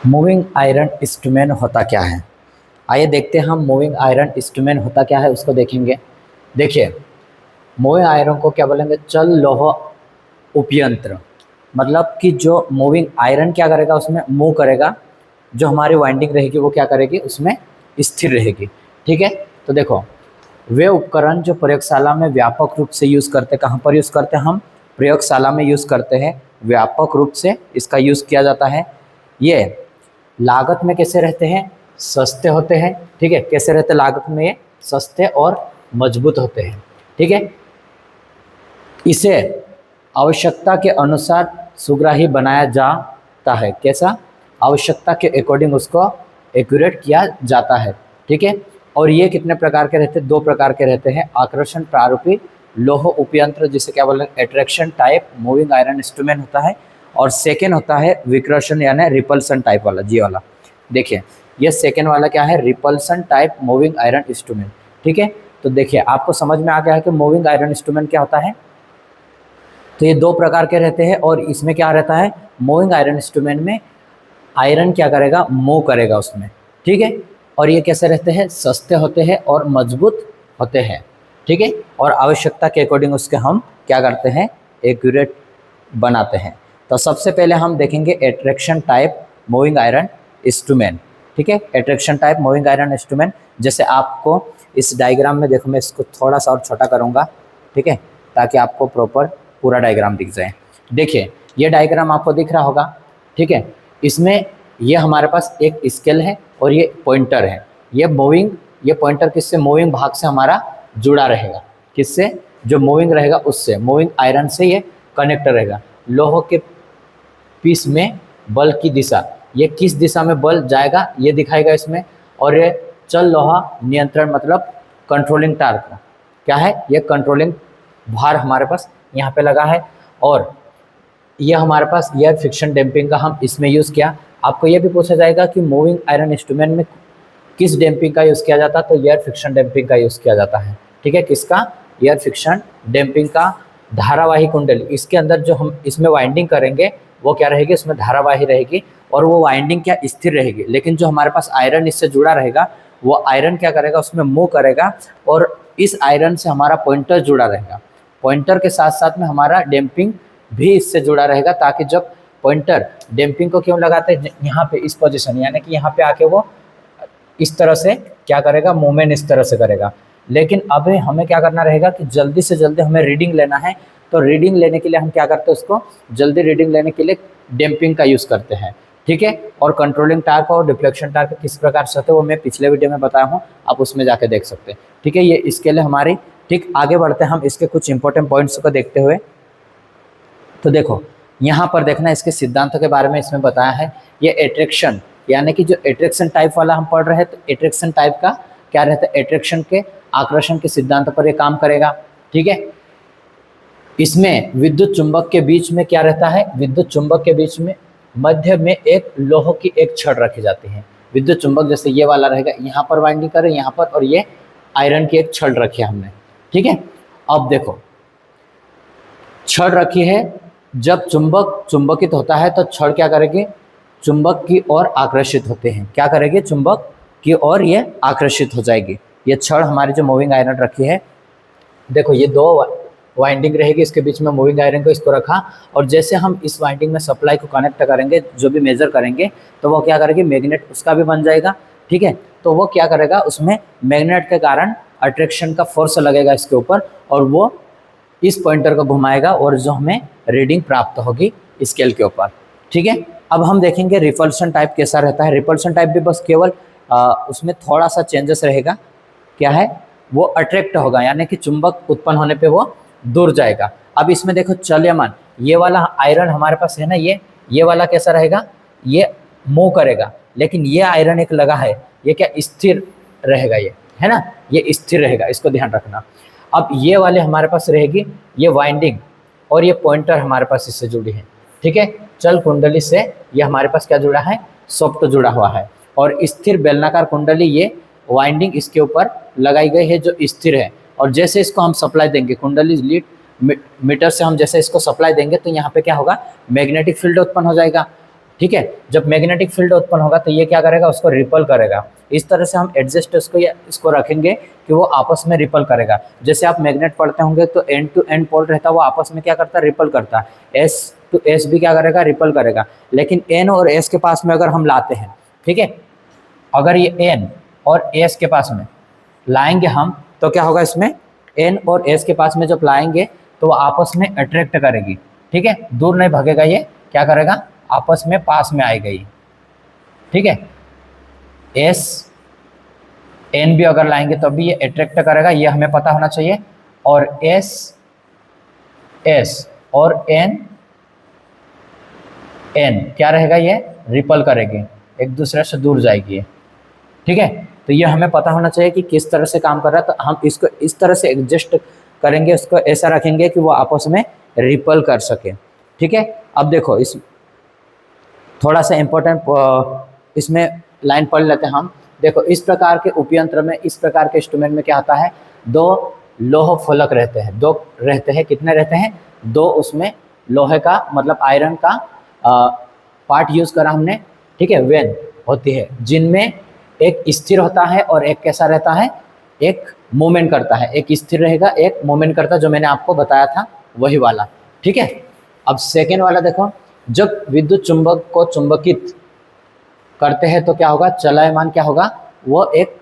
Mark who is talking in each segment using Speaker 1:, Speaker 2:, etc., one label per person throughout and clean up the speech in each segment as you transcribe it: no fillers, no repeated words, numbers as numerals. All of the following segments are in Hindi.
Speaker 1: मूविंग आयरन इंस्ट्रूमेंट होता क्या है। आइए देखते हैं हम मूविंग आयरन इंस्ट्रूमेंट होता क्या है उसको देखेंगे। देखिए, मूविंग आयरन को क्या बोलेंगे, चल लौह उपयंत्र। मतलब कि जो मूविंग आयरन क्या करेगा, उसमें मूव करेगा, जो हमारी वाइंडिंग रहेगी वो क्या करेगी, उसमें स्थिर रहेगी। ठीक है, तो देखो, वे उपकरण जो प्रयोगशाला में व्यापक रूप से यूज़ करते, कहाँ पर यूज़ करते हैं हम, प्रयोगशाला में यूज़ करते हैं, व्यापक रूप से इसका यूज़ किया जाता है। ये लागत में कैसे रहते हैं, सस्ते होते हैं। ठीक है, कैसे रहते लागत में, ये सस्ते और मजबूत होते हैं। ठीक है, इसे आवश्यकता के अनुसार सुग्राही बनाया जाता है। कैसा, आवश्यकता के अकॉर्डिंग उसको एक्यूरेट किया जाता है। ठीक है, और ये कितने प्रकार के रहते हैं, दो प्रकार के रहते हैं। आकर्षण प्रारूपी लौह उपयंत्र, जिसे क्या बोलते हैं, attraction type moving iron instrument होता है। और सेकेंड होता है विकर्षण यानी रिपल्सन टाइप वाला, जी वाला। देखिए, ये सेकेंड वाला क्या है, repulsion type moving iron instrument. ठीक है, तो देखिए आपको समझ में आ गया है कि मूविंग आयरन इंस्ट्रूमेंट क्या होता है। तो ये दो प्रकार के रहते हैं, और इसमें क्या रहता है, मूविंग आयरन इंस्ट्रूमेंट में आयरन क्या करेगा, मूव करेगा उसमें। ठीक है, और ये कैसे रहते हैं, सस्ते होते हैं और मजबूत होते हैं। ठीक है, और आवश्यकता के अकॉर्डिंग उसके हम क्या करते हैं, एक्यूरेट बनाते हैं। तो सबसे पहले हम देखेंगे attraction type moving iron instrument. ठीक है, attraction type moving iron instrument, जैसे आपको इस डायग्राम में देखो, मैं इसको थोड़ा सा और छोटा करूँगा। ठीक है, ताकि आपको प्रॉपर पूरा डायग्राम दिख जाए। देखिए, ये डायग्राम आपको दिख रहा होगा। ठीक है, इसमें ये हमारे पास एक स्केल है और ये पॉइंटर है। ये पॉइंटर किससे, मूविंग भाग से हमारा जुड़ा रहेगा। किससे, जो मूविंग रहेगा उससे, मूविंग आयरन से ये कनेक्ट रहेगा। लोह के पीस में बल की दिशा, ये किस दिशा में बल जाएगा ये दिखाएगा इसमें। और ये चल लोहा नियंत्रण, मतलब कंट्रोलिंग टार्क क्या है, ये कंट्रोलिंग भार हमारे पास यहाँ पे लगा है। और ये हमारे पास एयर फ्रिक्शन डैम्पिंग का हम इसमें यूज़ किया। आपको ये भी पूछा जाएगा कि मूविंग आयरन इंस्ट्रूमेंट में किस डैम्पिंग का यूज़ किया जाता है, तो एयर फ्रिक्शन डैम्पिंग का यूज़ किया जाता है। ठीक है, किसका, एयर फ्रिक्शन डैम्पिंग का। धारावाही कुंडली, इसके अंदर जो हम इसमें वाइंडिंग करेंगे वो क्या रहेगी, उसमें धारावाही रहेगी, और वो वाइंडिंग क्या स्थिर रहेगी। लेकिन जो हमारे पास आयरन इससे जुड़ा रहेगा, वो आयरन क्या करेगा, उसमें मूव करेगा, और इस आयरन से हमारा पॉइंटर जुड़ा रहेगा। पॉइंटर के साथ साथ में हमारा डैम्पिंग भी इससे जुड़ा रहेगा, ताकि जब पॉइंटर डैम्पिंग को क्यों लगाते हैं, यहाँ पे इस पोजीशन, यानी कि यहाँ पे आके वो इस तरह से क्या करेगा, मूवमेंट इस तरह से करेगा। लेकिन अब हमें क्या करना रहेगा कि जल्दी से जल्दी हमें रीडिंग लेना है। तो रीडिंग लेने के लिए हम क्या करते हैं, उसको जल्दी रीडिंग लेने के लिए डैम्पिंग का यूज़ करते हैं। ठीक है, और कंट्रोलिंग टार्क और डिफ्लेक्शन टार्क किस प्रकार से होते हैं वो मैं पिछले वीडियो में बताया हूँ, आप उसमें जाके देख सकते हैं। ठीक है, ये इसके लिए हमारी, ठीक, आगे बढ़ते हैं हम इसके कुछ इंपॉर्टेंट पॉइंट्स को देखते हुए। तो देखो, यहाँ पर देखना, इसके सिद्धांतों के बारे में इसमें बताया है। ये एट्रैक्शन, यानी कि जो एट्रैक्शन टाइप वाला हम पढ़ रहे हैं, तो एट्रैक्शन टाइप का क्या रहता है, एट्रैक्शन के आकर्षण के सिद्धांत पर ये काम करेगा। ठीक है, इसमें विद्युत चुंबक के बीच में क्या रहता है, विद्युत चुंबक के बीच में मध्य में एक लोह की एक छड़ रखी जाती है। विद्युत चुंबक जैसे ये वाला रहेगा, यहाँ पर वाइंडिंग करें यहाँ पर, और ये आयरन की एक छड़ रखी है हमने। ठीक है, अब देखो, छड़ रखी है, जब चुंबक चुंबकित होता है तो छड़ क्या करेगी, चुंबक की ओर आकर्षित होते हैं। क्या करेगी, चुंबक की ओर ये आकर्षित हो जाएगी। ये छड़ हमारी जो मूविंग आयरन रखी है, देखो ये दो वाइंडिंग रहेगी, इसके बीच में मूविंग आयरन को इसको रखा, और जैसे हम इस वाइंडिंग में सप्लाई को कनेक्ट करेंगे, जो भी मेजर करेंगे, तो वो क्या करेगी, मैग्नेट उसका भी बन जाएगा। ठीक है, तो वो क्या करेगा, उसमें मैग्नेट के कारण अट्रैक्शन का फोर्स लगेगा इसके ऊपर, और वो इस पॉइंटर को घुमाएगा, और जो हमें रीडिंग प्राप्त होगी स्केल के ऊपर। ठीक है, अब हम देखेंगे रिपल्शन टाइप कैसा रहता है। रिपल्शन टाइप भी बस केवल उसमें थोड़ा सा चेंजेस रहेगा। क्या है, वो अट्रैक्ट होगा, यानी कि चुंबक उत्पन्न होने पे वो दूर जाएगा। अब इसमें देखो चल्यमान, ये वाला आयरन हमारे पास है ना, ये वाला कैसा रहेगा, ये मूव करेगा। लेकिन ये आयरन एक लगा है, ये क्या स्थिर रहेगा, ये है ना, ये स्थिर रहेगा, इसको ध्यान रखना। अब ये वाले हमारे पास रहेगी, ये वाइंडिंग और ये पॉइंटर हमारे पास इससे जुड़ी है। ठीक है, चल कुंडली से ये हमारे पास क्या जुड़ा है, सॉफ्ट जुड़ा हुआ है, और स्थिर बेलनाकार कुंडली, ये वाइंडिंग इसके ऊपर लगाई गई है जो स्थिर है। और जैसे इसको हम सप्लाई देंगे, कुंडली लीड मीटर से हम जैसे इसको सप्लाई देंगे, तो यहाँ पे क्या होगा, मैग्नेटिक फील्ड उत्पन्न हो जाएगा। ठीक है। जब मैग्नेटिक फील्ड उत्पन्न होगा तो ये क्या करेगा, उसको रिपल करेगा। इस तरह से हम एडजस्ट इसको या इसको रखेंगे कि वो आपस में रिपल करेगा। जैसे आप मैग्नेट पढ़ते होंगे तो एंड टू एंड पोल रहता है, वो आपस में क्या करता है, रिपल करता है। एस टू एस भी क्या करेगा, रिपल करेगा। लेकिन एन और एस के पास में अगर हम लाते हैं, ठीक है, अगर ये एन और एस के पास में लाएंगे हम तो क्या होगा, इसमें एन और एस के पास में जब लाएंगे तो वो आपस में अट्रैक्ट करेगी, ठीक है, दूर नहीं भागेगा, ये क्या करेगा, आपस में पास में आएगा ये, ठीक है। एस एन भी अगर लाएंगे तो भी ये अट्रैक्ट करेगा, ये हमें पता होना चाहिए। और एस एस और एन एन क्या रहेगा, ये रिपल करेगी, एक दूसरे से दूर जाएगी, ठीक है। तो ये हमें पता होना चाहिए कि किस तरह से काम कर रहा है। तो हम इसको इस तरह से एडजस्ट करेंगे, उसको ऐसा रखेंगे कि वो आपस में रिपल कर सके, ठीक है। अब देखो इस थोड़ा सा इम्पोर्टेंट इसमें लाइन पढ़ लेते हैं हम। देखो इस प्रकार के उपयंत्र में, इस प्रकार के इंस्ट्रूमेंट में क्या होता है, दो लोह फलक रहते हैं, दो रहते हैं, कितने रहते हैं, दो। उसमें लोहे का मतलब आयरन का पार्ट यूज करा हमने, ठीक है, वेन होती है, जिनमें एक स्थिर होता है और एक कैसा रहता है, एक मूवमेंट करता है। एक स्थिर रहेगा, एक मूवमेंट करता है, जो मैंने आपको बताया था वही वाला, ठीक है। अब सेकेंड वाला देखो, जब विद्युत चुंबक को चुंबकित करते हैं तो क्या होगा, चलायमान क्या होगा, वो एक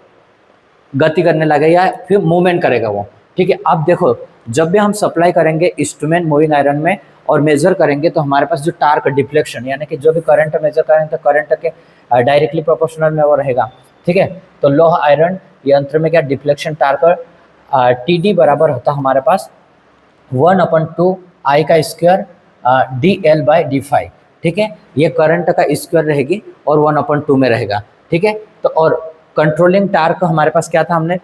Speaker 1: गति करने लगेगा या फिर मूवमेंट करेगा वो, ठीक है। अब देखो जब भी हम सप्लाई करेंगे इंस्ट्रूमेंट मूविंग आयरन में और मेजर करेंगे तो हमारे पास जो टार्क डिफ्लेक्शन यानी कि जो भी करंट मेजर करेंगे तो करंट के डायरेक्टली प्रोपोर्शनल में वो रहेगा, ठीक है। तो लोह आयरन यंत्र में क्या डिफ्लेक्शन टार्क टी डी बराबर होता है हमारे पास 1/2 आई का square D L by D five, ठीक है। ये करंट का स्क्वायर रहेगी और 1/2 में रहेगा, ठीक है। तो और कंट्रोलिंग टार्क हमारे पास क्या था, हमने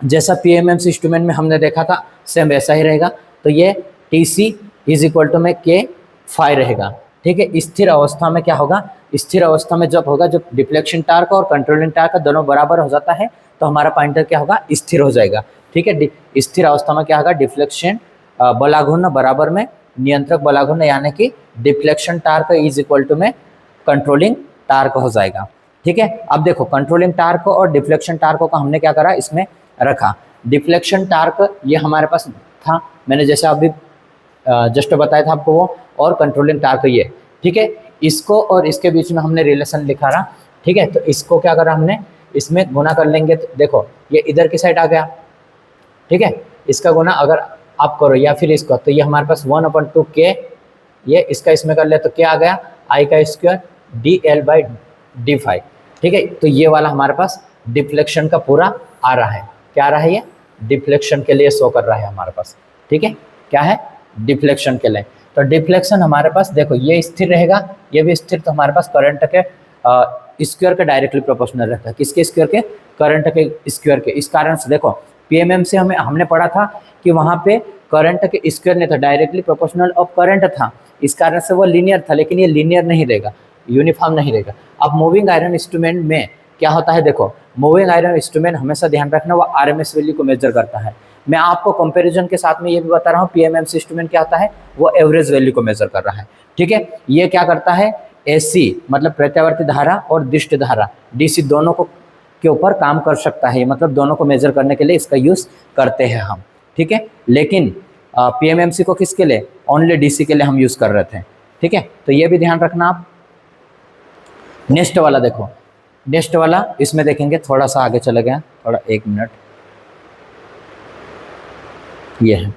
Speaker 1: जैसा पीएमएमसी इंस्ट्रूमेंट में हमने देखा था सेम वैसा ही रहेगा। तो ये T C is equal to में के फाइव रहेगा, ठीक है। स्थिर अवस्था में क्या होगा, स्थिर अवस्था में जब होगा, जब डिफ्लेक्शन टार्क और कंट्रोलिंग टार्क दोनों बराबर हो जाता है तो हमारा पॉइंटर क्या होगा, स्थिर हो जाएगा, ठीक है। स्थिर अवस्था में क्या होगा, डिफ्लेक्शन बलाघूर्ण बराबर में नियंत्रक बलाघूर्ण यानी कि deflection torque is equal to में कंट्रोलिंग टार्क हो जाएगा, ठीक है। अब देखो कंट्रोलिंग टार्क और डिफ्लेक्शन टार्क का हमने क्या करा, इसमें रखा। डिफ्लेक्शन टार्क ये हमारे पास था, मैंने जैसे अभी जस्ट बताया था आपको वो, और कंट्रोलिंग टार्क ये, ठीक है। इसको और इसके बीच में हमने रिलेशन लिखा रहा, ठीक है। तो इसको क्या करा हमने, इसमें गुना कर लेंगे तो देखो ये इधर की साइड आ गया, ठीक है। इसका गुना अगर आप करो या फिर इसको, तो ये हमारे पास 1/2 के, ये इसका इसमें कर ले तो क्या आ गया, आई का square D L by D five, ठीक है। तो ये वाला हमारे पास डिफ्लेक्शन का पूरा आ रहा है, क्या आ रहा है, ये डिफ्लेक्शन के लिए शो कर रहा है हमारे पास, ठीक है। क्या है, डिफ्लेक्शन के लिए। तो डिफ्लेक्शन हमारे पास देखो ये स्थिर रहेगा, ये भी स्थिर, तो हमारे पास करंट के स्क्वायर के डायरेक्टली प्रोपोर्शनल रहता है, किसके स्क्वायर के, करंट के स्क्वायर के। इस कारण से देखो पीएमएम से हमने पढ़ा था कि वहाँ पे करंट के स्क्वायर नहीं था, डायरेक्टली प्रोपोर्शनल ऑफ करंट था, इस कारण से वो लीनियर था। लेकिन ये लीनियर नहीं रहेगा, यूनिफॉर्म नहीं रहेगा। अब मूविंग आयरन इंस्ट्रूमेंट में क्या होता है, देखो मूविंग आयरन इंस्ट्रूमेंट हमेशा ध्यान रखना वो आरएमएस वैल्यू को मेजर करता है। मैं आपको कंपैरिजन के साथ में ये भी बता रहा हूँ, पीएमएमसी इंस्ट्रूमेंट क्या होता है, वो एवरेज वैल्यू को मेजर कर रहा है, ठीक है। ये क्या करता है, एसी मतलब प्रत्यावर्ती धारा और दिष्ट धारा डीसी दोनों को के ऊपर काम कर सकता है, मतलब दोनों को मेजर करने के लिए इसका यूज करते हैं हम, ठीक है। लेकिन पीएमएमसी को किसके लिए, ओनली डीसी के लिए हम यूज कर रहे थे, ठीक है। तो ये भी ध्यान रखना आप। नेक्स्ट वाला देखो, नेक्स्ट वाला इसमें देखेंगे, थोड़ा सा आगे चले गए, थोड़ा 1 मिनट, ये है,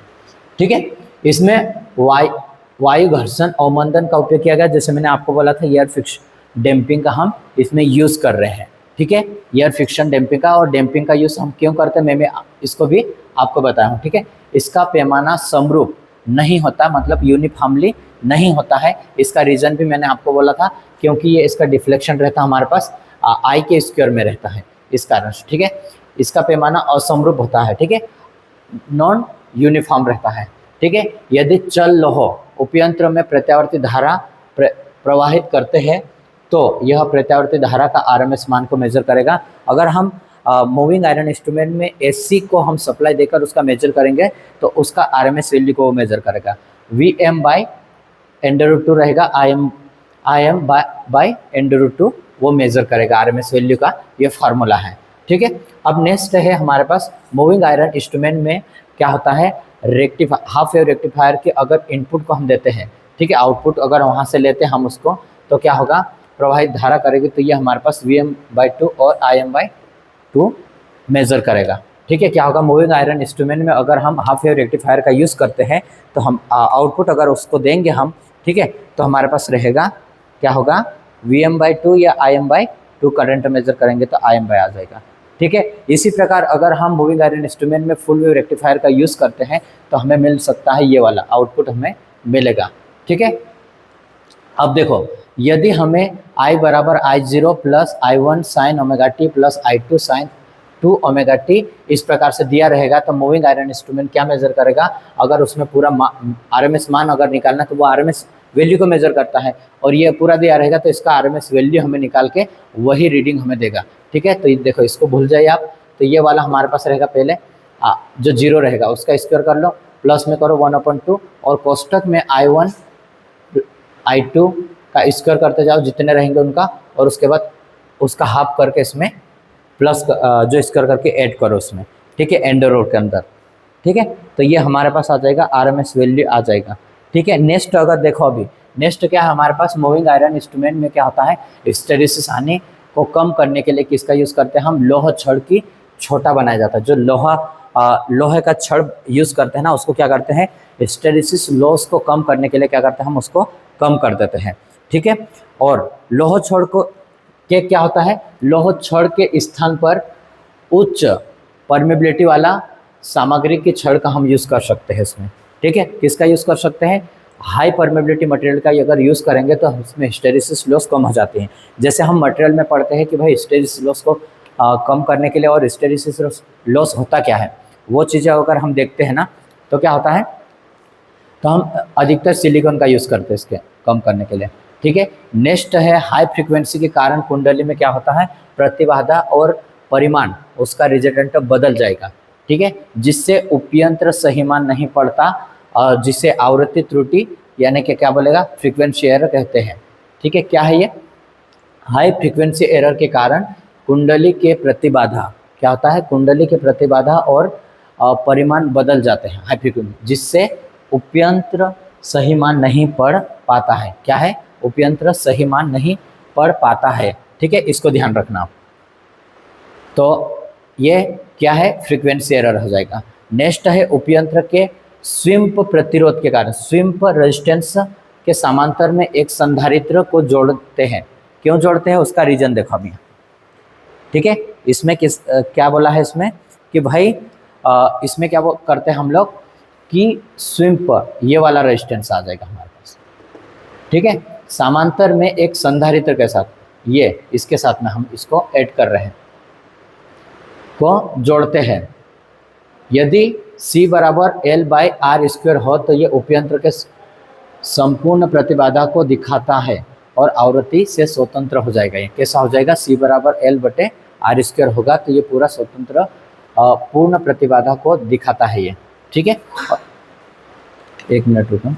Speaker 1: ठीक है। इसमें वायु घर्षण अवमंदन का उपयोग किया गया, जैसे मैंने आपको बोला था एयर फ्रिक्शन डैम्पिंग का हम इसमें यूज कर रहे हैं, ठीक है। एयर फ्रिक्शन डैम्पिंग का, और डैम्पिंग का यूज हम क्यों करते हैं मैं इसको भी आपको बताया हूँ, ठीक है। इसका पैमाना समरूप नहीं होता, मतलब यूनिफॉर्मली नहीं होता है। इसका रीजन भी मैंने आपको बोला था, क्योंकि ये इसका डिफ्लेक्शन रहता है हमारे पास आई के स्क्वायर में रहता है, इस कारण से, ठीक है। इसका पैमाना असमरूप होता है, ठीक है, नॉन यूनिफॉर्म रहता है, ठीक है। यदि चल लोह उपयंत्र में प्रत्यावर्ती धारा प्रवाहित करते हैं तो यह प्रत्यावर्ती धारा का आरएमएस मान को मेजर करेगा। अगर हम मूविंग आयरन इंस्ट्रूमेंट में एसी को हम सप्लाई देकर उसका मेजर करेंगे तो उसका आरएमएस वैल्यू को वो मेजर करेगा। वी एम बाई √2 रहेगा, आई एम बाई n/2 वो मेजर करेगा, RMS वैल्यू का ये फार्मूला है। ठीक है, अब नेक्स्ट है हमारे पास मूविंग आयरन इंस्ट्रूमेंट में क्या होता है, हाफ वेव रेक्टिफायर के अगर इनपुट को हम देते हैं, ठीक है, आउटपुट अगर वहाँ से लेते हैं हम उसको, तो क्या होगा, प्रवाहित धारा करेगी, तो ये हमारे पास Vm/2 और Im/2 मेजर करेगा। ठीक है, क्या होगा, मूविंग आयरन इंस्ट्रूमेंट में अगर हम हाफ वेव रेक्टिफायर का यूज़ करते हैं तो हम आउटपुट अगर उसको देंगे हम, ठीक है, तो हमारे पास रहेगा, क्या होगा, Vm/2 या Im/2 करंट मेजर करेंगे तो Im आ जाएगा। ठीक है, इसी प्रकार अगर हम मूविंग आयरन इंस्ट्रूमेंट में फुल वेव रेक्टिफायर का यूज़ करते हैं तो हमें मिल सकता है ये वाला आउटपुट हमें मिलेगा। ठीक है, अब देखो, यदि हमें I बराबर I0 plus I1 sine omega T plus I2 sine 2 omega T इस प्रकार से दिया रहेगा, तो मूविंग आयरन इंस्ट्रूमेंट क्या मेजर करेगा, अगर उसमें पूरा RMS मान अगर निकालना तो वो RMS वैल्यू को मेजर करता है, और ये पूरा दिया रहेगा तो इसका RMS वैल्यू हमें निकाल के वही रीडिंग हमें देगा। ठीक है, तो ये देखो, इसको भूल जाइए आप, तो ये वाला हमारे पास रहेगा पहले जो 0 रहेगा उसका स्क्वायर कर लो, प्लस में करो 1/2 और कोष्टक में I1 I2 का स्क्वायर करते जाओ जितने रहेंगे उनका, और उसके बाद उसका हाफ करके इसमें प्लस जो स्क्वायर करके ऐड करो उसमें। ठीक है, एंड रोड के अंदर। ठीक है, तो ये हमारे पास आ जाएगा, RMS वैल्यू आ जाएगा। ठीक है, नेक्स्ट अगर देखो, अभी नेक्स्ट क्या है हमारे पास, मूविंग आयरन इंस्ट्रूमेंट में क्या होता है, हिस्टेरिसिस आने को कम करने के लिए किसका यूज़ करते हैं हम, लोहा छड़ की छोटा बनाया जाता है। जो लोहे का छड़ यूज़ करते हैं ना, उसको क्या करते हैं, हिस्टेरिसिस लॉस को कम करने के लिए क्या करते हैं हम, उसको कम कर देते हैं। ठीक है, और लोहा छड़ को क्या होता है, लोहा छड़ के स्थान पर उच्च परमेबिलिटी वाला सामग्री की छड़ का हम यूज़ कर सकते हैं इसमें। ठीक है, किसका यूज़ कर सकते हैं, हाई परमेबिलिटी मटेरियल का अगर यूज़ करेंगे तो इसमें हिस्टेरिसिस लॉस कम हो जाती हैं। जैसे हम मटेरियल में पढ़ते हैं कि भाई हिस्टेरिसिस लॉस को कम करने के लिए, और हिस्टेरिसिस लॉस होता क्या है, वो चीज़ें अगर हम देखते हैं ना, तो क्या होता है, तो हम अधिकतर सिलिकॉन का यूज़ करते हैं इसके कम करने के लिए। ठीक है, नेक्स्ट है हाई फ्रीक्वेंसी के कारण कुंडली में क्या होता है, प्रतिबाधा और परिमाण उसका रिजल्टेंट बदल जाएगा। ठीक है, जिससे उपयंत्र सही मान नहीं पड़ता, और जिसे आवृत्ति त्रुटि यानी कि क्या बोलेगा, फ्रीक्वेंसी एरर कहते हैं। ठीक है, क्या है ये, हाई फ्रीक्वेंसी एरर के कारण कुंडली के प्रतिबाधा क्या होता है, कुंडली के प्रतिबाधा और परिमाण बदल जाते हैं हाई फ्रीक्वेंसी, जिससे उपयंत्र सही मान नहीं पढ़ पाता है। क्या है, उपयंत्र सही मान नहीं पढ़ पाता है। ठीक है, इसको ध्यान रखना। तो ये क्या है, फ्रीक्वेंसी एरर हो जाएगा। नेक्स्ट है उपयंत्र के स्विम्प प्रतिरोध के कारण, स्विम्प रेजिस्टेंस के समांतर में एक संधारित्र को जोड़ते हैं। क्यों जोड़ते हैं, उसका रीजन देखो अभी। ठीक है, इसमें क्या बोला है इसमें कि भाई इसमें क्या वो करते हैं हम लोग कि स्विम्प ये वाला रेजिस्टेंस आ जाएगा हमारे पास। ठीक है, समांतर में एक संधारित्र के साथ, ये इसके साथ में हम इसको ऐड कर रहे हैं, को जोड़ते हैं। यदि C बराबर L/R² हो तो ये उपयंत्र के संपूर्ण प्रतिबाधा को दिखाता है और आवृत्ति से स्वतंत्र हो जाएगा। ये कैसा हो जाएगा, C बराबर L/R² होगा तो ये पूरा स्वतंत्र पूर्ण प्रतिबाधा को दिखाता है ये। ठीक है, एक मिनट रुको।